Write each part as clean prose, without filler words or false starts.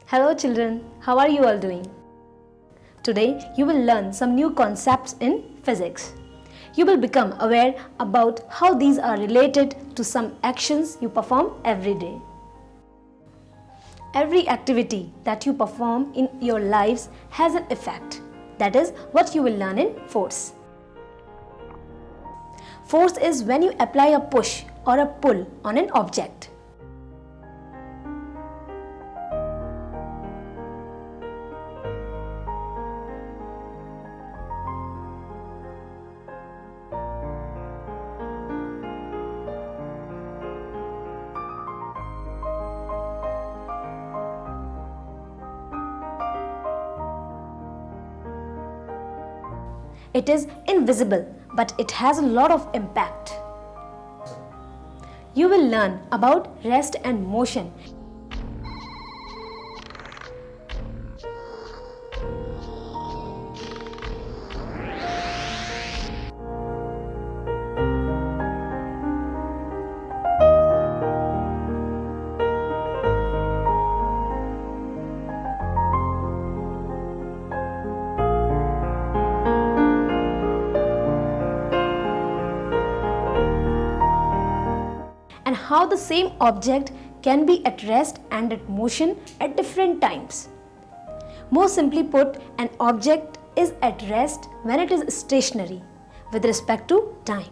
Hello children, how are you all doing? Today you will learn some new concepts in physics. You will become aware about how these are related to some actions you perform every day. Every activity that you perform in your lives has an effect. That is what you will learn in force. Force is when you apply a push or a pull on an object. It is invisible, but it has a lot of impact. You will learn about rest and motion. And how the same object can be at rest and at motion at different times. More simply put, an object is at rest when it is stationary with respect to time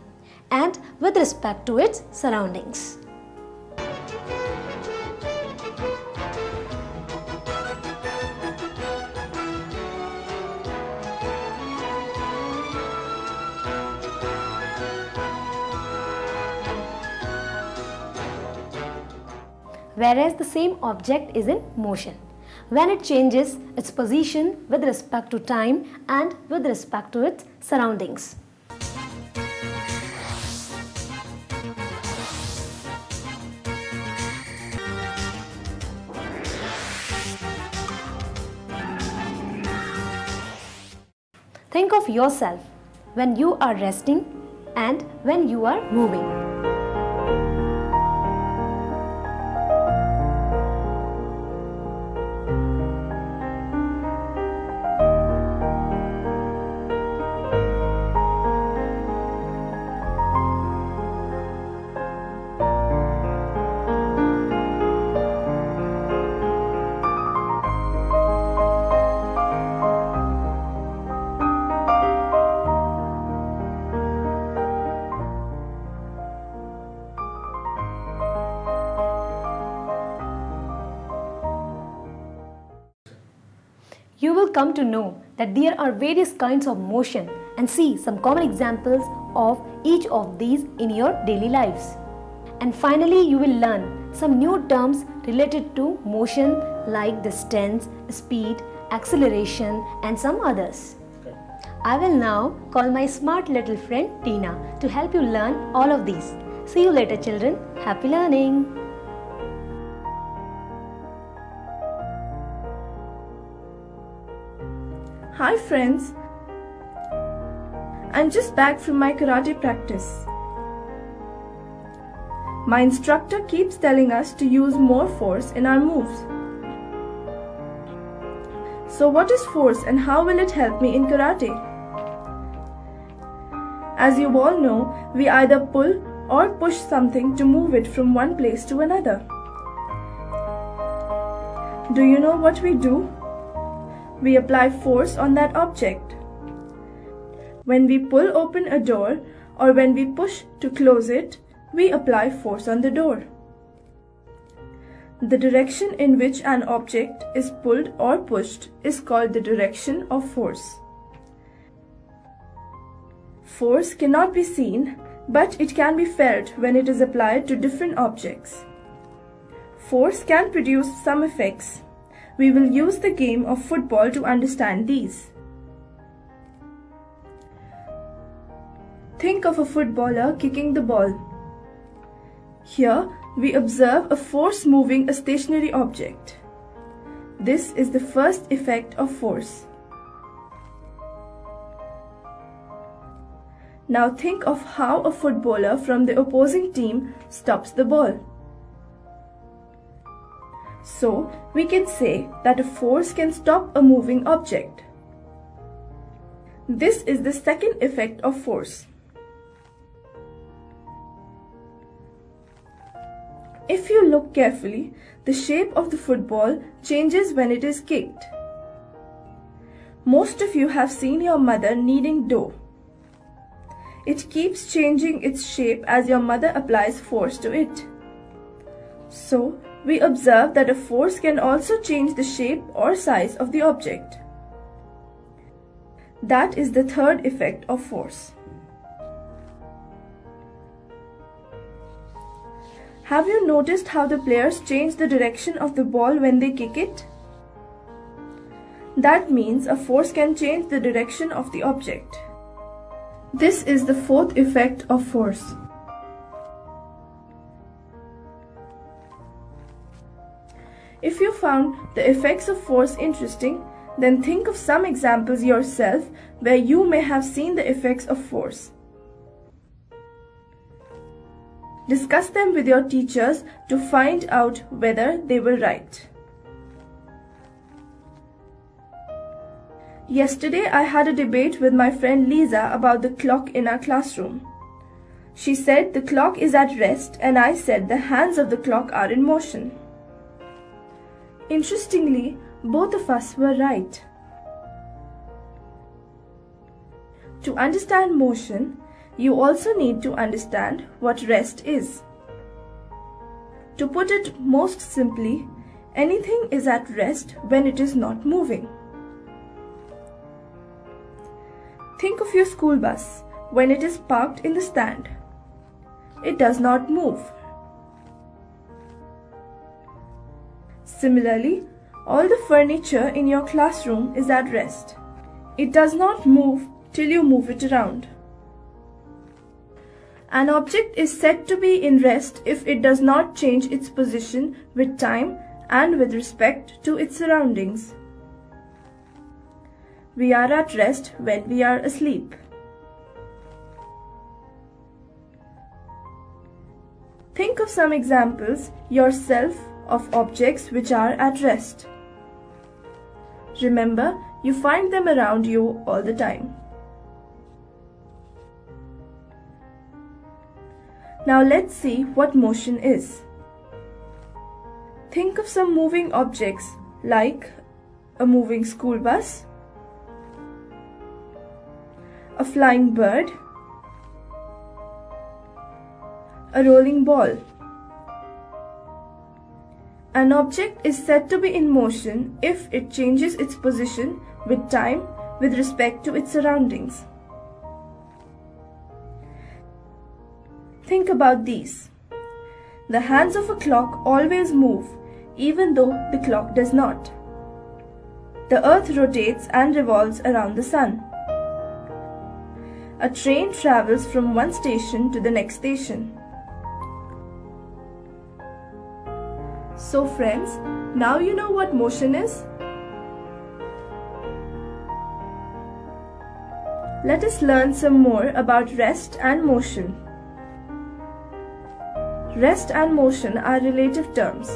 and with respect to its surroundings. Whereas the same object is in motion when it changes its position with respect to time and with respect to its surroundings. Think of yourself when you are resting and when you are moving. You will come to know that there are various kinds of motion and see some common examples of each of these in your daily lives. And finally, you will learn some new terms related to motion like distance, speed, acceleration and some others. I will now call my smart little friend Tina to help you learn all of these. See you later children. Happy learning! Hi friends, I'm just back from my karate practice. My instructor keeps telling us to use more force in our moves. So what is force and how will it help me in karate? As you all know, we either pull or push something to move it from one place to another. Do you know what we do? We apply force on that object. When we pull open a door or when we push to close it, we apply force on the door. The direction in which an object is pulled or pushed is called the direction of force. Force cannot be seen, but it can be felt when it is applied to different objects. Force can produce some effects. We will use the game of football to understand these. Think of a footballer kicking the ball. Here, we observe a force moving a stationary object. This is the first effect of force. Now think of how a footballer from the opposing team stops the ball. So, we can say that a force can stop a moving object. This is the second effect of force. If you look carefully, the shape of the football changes when it is kicked. Most of you have seen your mother kneading dough. It keeps changing its shape as your mother applies force to it. So, we observe that a force can also change the shape or size of the object. That is the third effect of force. Have you noticed how the players change the direction of the ball when they kick it? That means a force can change the direction of the object. This is the fourth effect of force. If you found the effects of force interesting, then think of some examples yourself where you may have seen the effects of force. Discuss them with your teachers to find out whether they were right. Yesterday, I had a debate with my friend Lisa about the clock in our classroom. She said the clock is at rest and I said the hands of the clock are in motion. Interestingly, both of us were right. To understand motion, you also need to understand what rest is. To put it most simply, anything is at rest when it is not moving. Think of your school bus when it is parked in the stand. It does not move. Similarly, all the furniture in your classroom is at rest. It does not move till you move it around. An object is said to be in rest if it does not change its position with time and with respect to its surroundings. We are at rest when we are asleep. Think of some examples yourself of objects which are at rest. Remember, you find them around you all the time. Now let's see what motion is. Think of some moving objects like a moving school bus, a flying bird, a rolling ball. An object is said to be in motion if it changes its position with time with respect to its surroundings. Think about these. The hands of a clock always move, even though the clock does not. The earth rotates and revolves around the sun. A train travels from one station to the next station. So friends, now you know what motion is? Let us learn some more about rest and motion. Rest and motion are relative terms.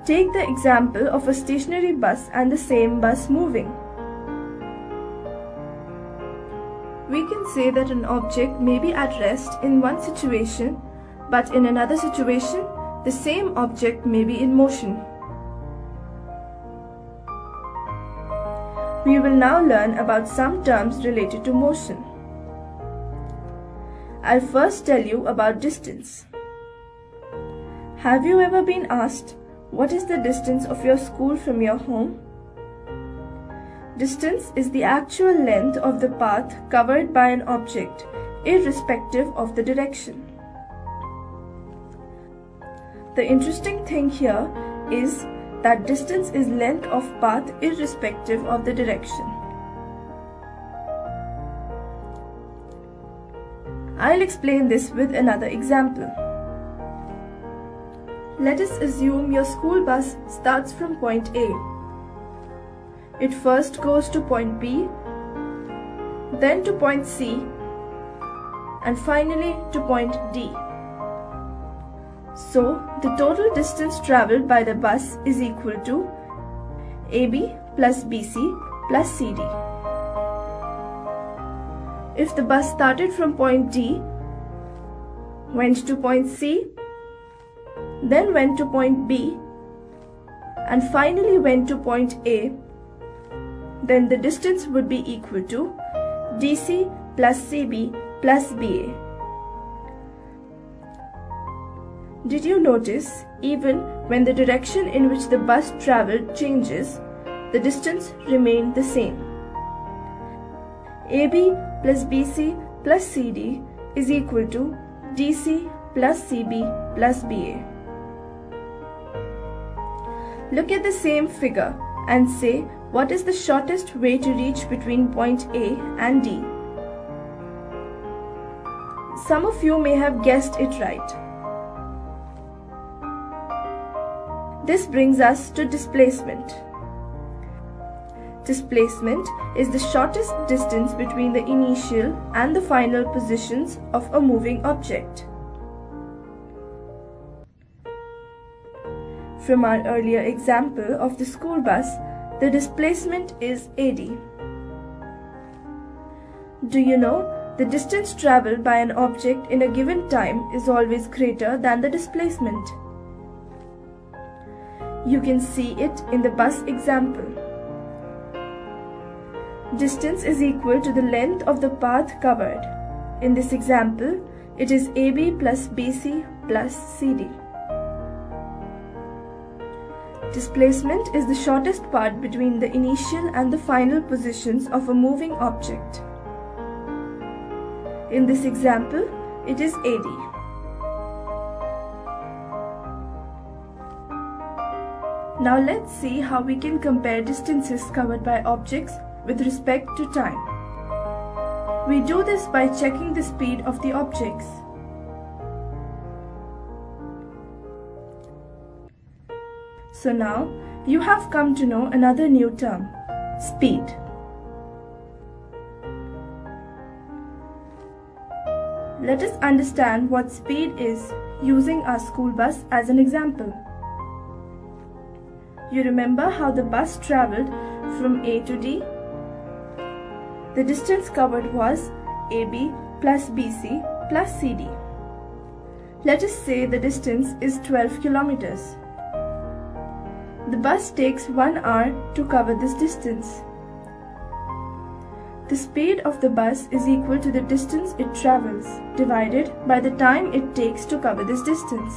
Take the example of a stationary bus and the same bus moving. We can say that an object may be at rest in one situation, but in another situation, the same object may be in motion. We will now learn about some terms related to motion. I'll first tell you about distance. Have you ever been asked, what is the distance of your school from your home? Distance is the actual length of the path covered by an object, irrespective of the direction. The interesting thing here is that distance is length of path irrespective of the direction. I'll explain this with another example. Let us assume your school bus starts from point A. It first goes to point B, then to point C, and finally to point D. So, the total distance travelled by the bus is equal to AB plus BC plus CD. If the bus started from point D, went to point C, then went to point B, and finally went to point A, then the distance would be equal to DC plus CB plus BA. Did you notice, even when the direction in which the bus travelled changes, the distance remained the same? AB plus BC plus CD is equal to DC plus CB plus BA. Look at the same figure and say what is the shortest way to reach between point A and D. Some of you may have guessed it right. This brings us to displacement. Displacement is the shortest distance between the initial and the final positions of a moving object. From our earlier example of the school bus, the displacement is AD. Do you know the distance travelled by an object in a given time is always greater than the displacement? You can see it in the bus example. Distance is equal to the length of the path covered. In this example, it is AB plus BC plus CD. Displacement is the shortest part between the initial and the final positions of a moving object. In this example, it is AD. Now let's see how we can compare distances covered by objects with respect to time. We do this by checking the speed of the objects. So now, you have come to know another new term, speed. Let us understand what speed is using our school bus as an example. You remember how the bus travelled from A to D? The distance covered was AB plus BC plus CD. Let us say the distance is 12 kilometers. The bus takes 1 hour to cover this distance. The speed of the bus is equal to the distance it travels divided by the time it takes to cover this distance.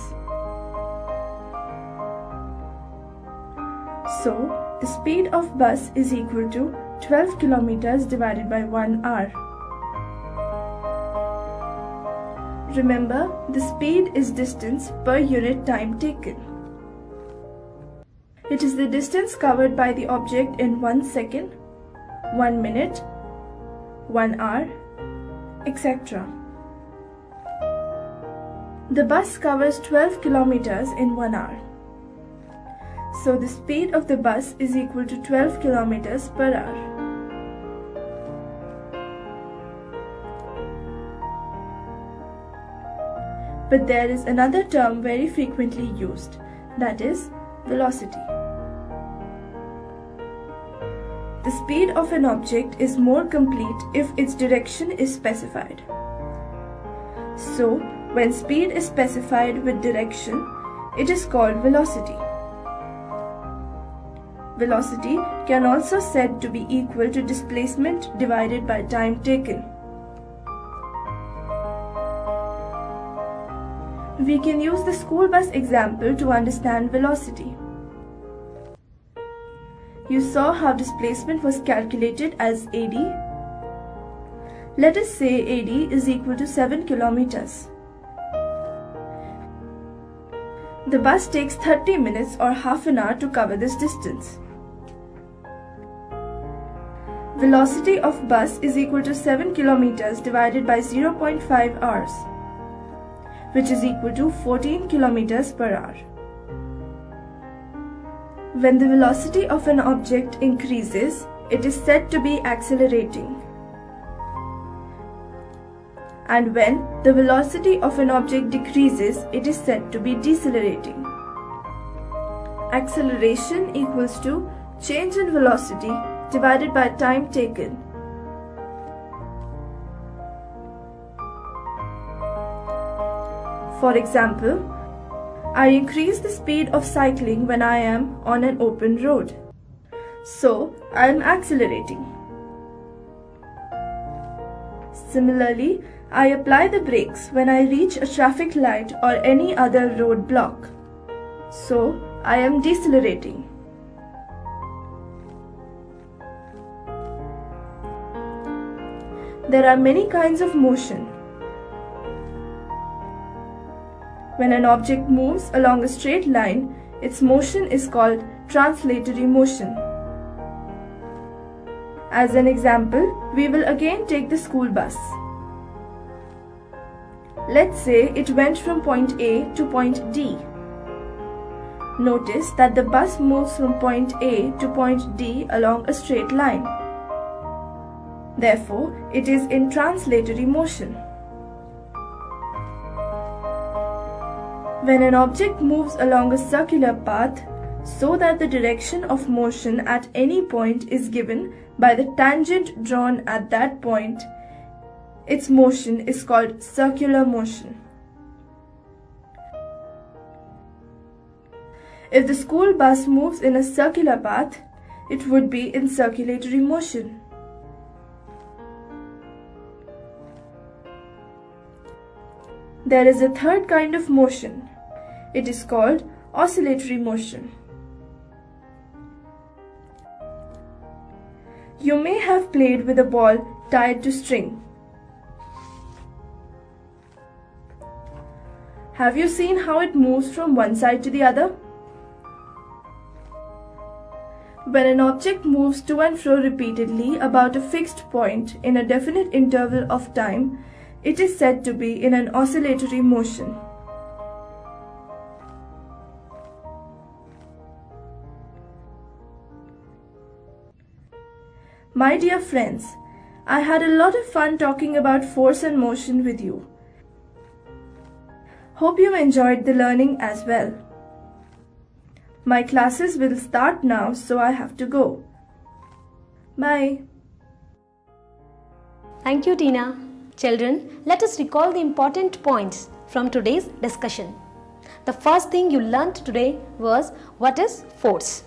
So, the speed of bus is equal to 12 kilometers divided by 1 hour. Remember, the speed is distance per unit time taken. It is the distance covered by the object in 1 second, 1 minute, 1 hour, etc. The bus covers 12 kilometers in 1 hour. So the speed of the bus is equal to 12 kilometers per hour. But there is another term very frequently used, that is velocity. The speed of an object is more complete if its direction is specified. So, when speed is specified with direction, it is called velocity. Velocity can also be said to be equal to displacement divided by time taken. We can use the school bus example to understand velocity. You saw how displacement was calculated as AD. Let us say AD is equal to 7 kilometers. The bus takes 30 minutes or half an hour to cover this distance. Velocity of bus is equal to 7 kilometers divided by 0.5 hours, which is equal to 14 kilometers per hour. When the velocity of an object increases, it is said to be accelerating. And when the velocity of an object decreases, it is said to be decelerating. Acceleration equals to change in velocity divided by time taken. For example, I increase the speed of cycling when I am on an open road. So, I am accelerating. Similarly, I apply the brakes when I reach a traffic light or any other road block. So, I am decelerating. There are many kinds of motion. When an object moves along a straight line, its motion is called translatory motion. As an example, we will again take the school bus. Let's say it went from point A to point D. Notice that the bus moves from point A to point D along a straight line. Therefore, it is in translatory motion. When an object moves along a circular path, so that the direction of motion at any point is given by the tangent drawn at that point, its motion is called circular motion. If the school bus moves in a circular path, it would be in circulatory motion. There is a third kind of motion. It is called oscillatory motion. You may have played with a ball tied to string. Have you seen how it moves from one side to the other? When an object moves to and fro repeatedly about a fixed point in a definite interval of time, it is said to be in an oscillatory motion. My dear friends, I had a lot of fun talking about force and motion with you. Hope you enjoyed the learning as well. My classes will start now, so I have to go. Bye. Thank you, Tina. Children, let us recall the important points from today's discussion. The first thing you learnt today was what is force.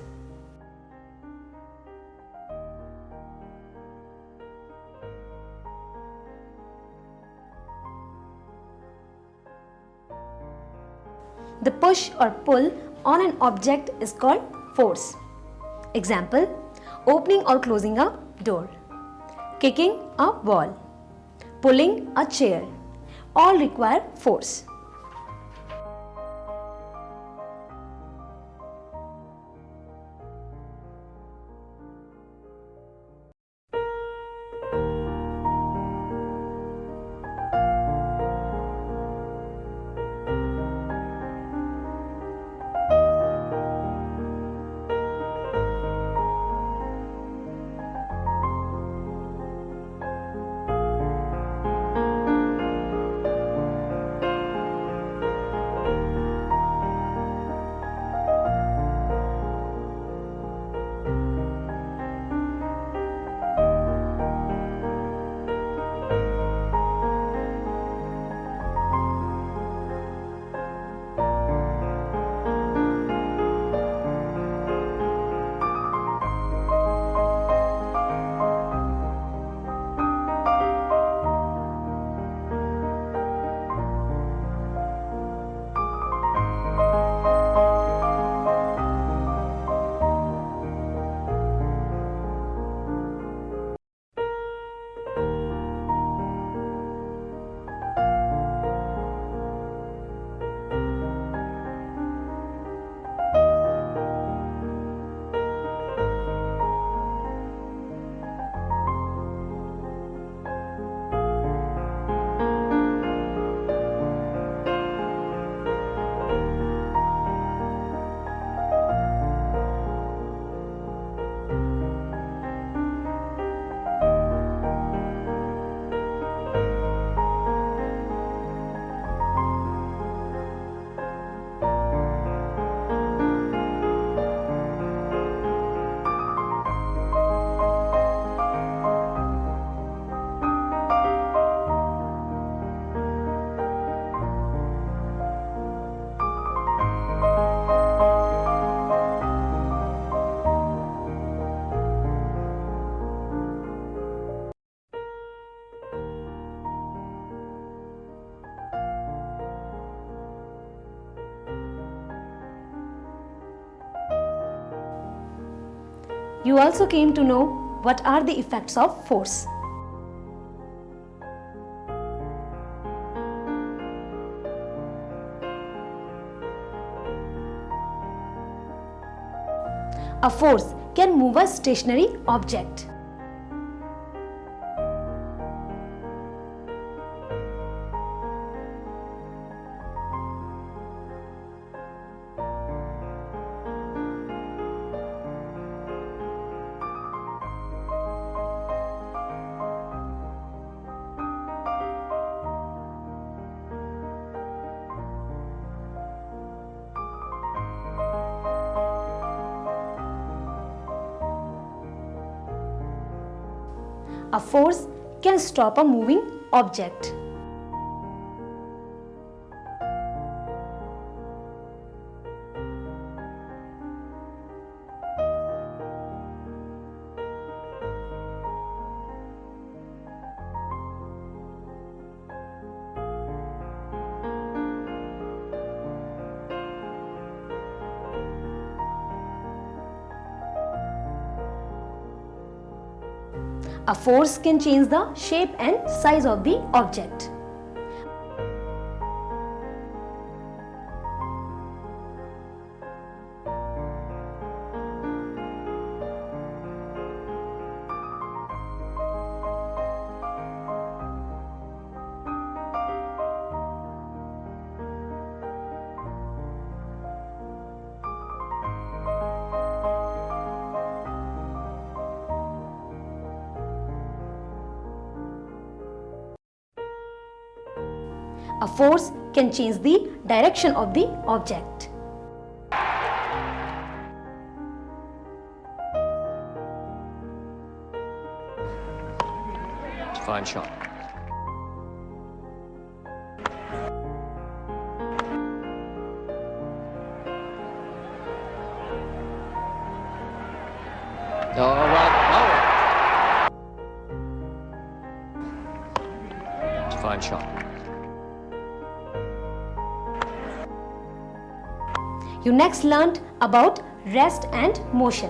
The push or pull on an object is called force. Example, opening or closing a door, kicking a ball, pulling a chair, all require force. You also came to know what are the effects of force. A force can move a stationary object. A force can stop a moving object. A force can change the shape and size of the object. A force can change the direction of the object. Fine shot. Oh, well, oh. Fine shot. You next learned about rest and motion.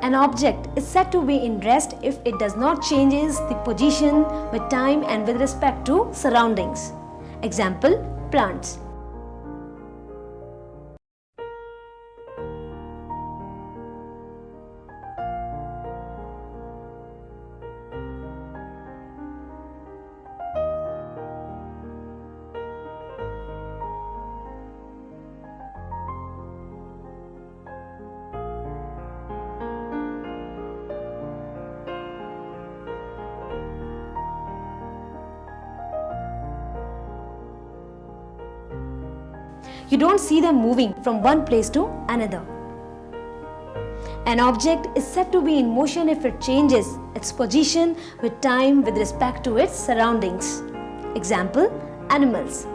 An object is said to be in rest if it does not changes the position with time and with respect to surroundings. Example, plants. You don't see them moving from one place to another. An object is said to be in motion if it changes its position with time with respect to its surroundings. Example, animals.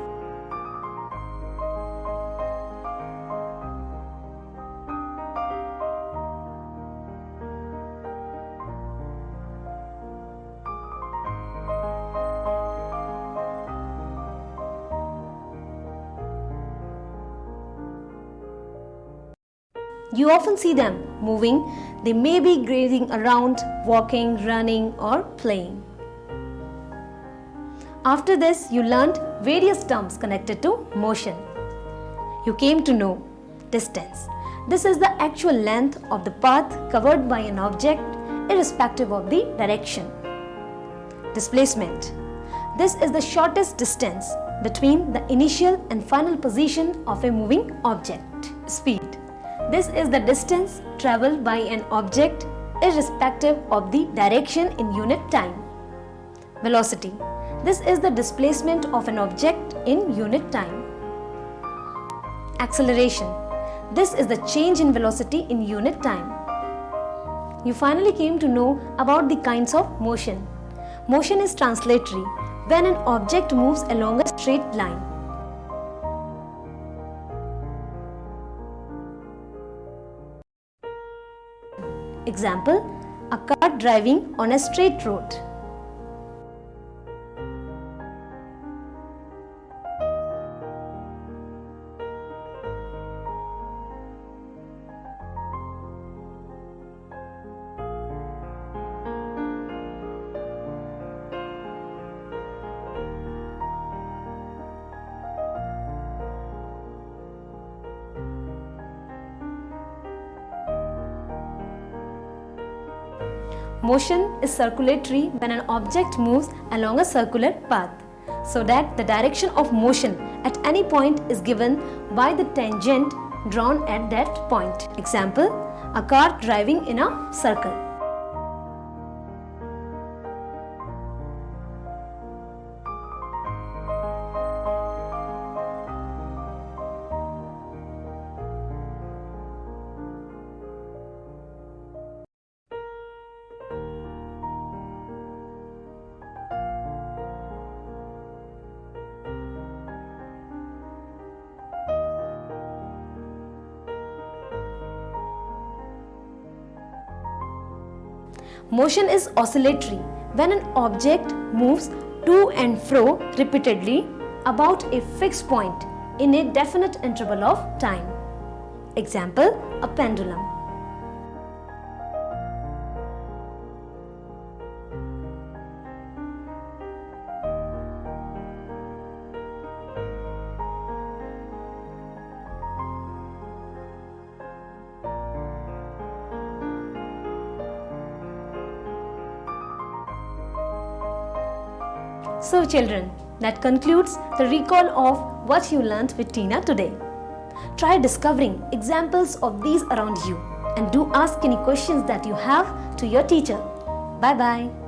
You often see them moving. They may be grazing around, walking, running, or playing. After this, you learned various terms connected to motion. You came to know distance. This is the actual length of the path covered by an object, irrespective of the direction. Displacement. This is the shortest distance between the initial and final position of a moving object. Speed. This is the distance traveled by an object irrespective of the direction in unit time. Velocity. This is the displacement of an object in unit time. Acceleration. This is the change in velocity in unit time. You finally came to know about the kinds of motion. Motion is translatory when an object moves along a straight line. Example, a car driving on a straight road. Motion is circulatory when an object moves along a circular path, so that the direction of motion at any point is given by the tangent drawn at that point. Example, a car driving in a circle. Motion is oscillatory when an object moves to and fro repeatedly about a fixed point in a definite interval of time. Example, a pendulum. So children, that concludes the recall of what you learnt with Tina today. Try discovering examples of these around you and do ask any questions that you have to your teacher. Bye bye.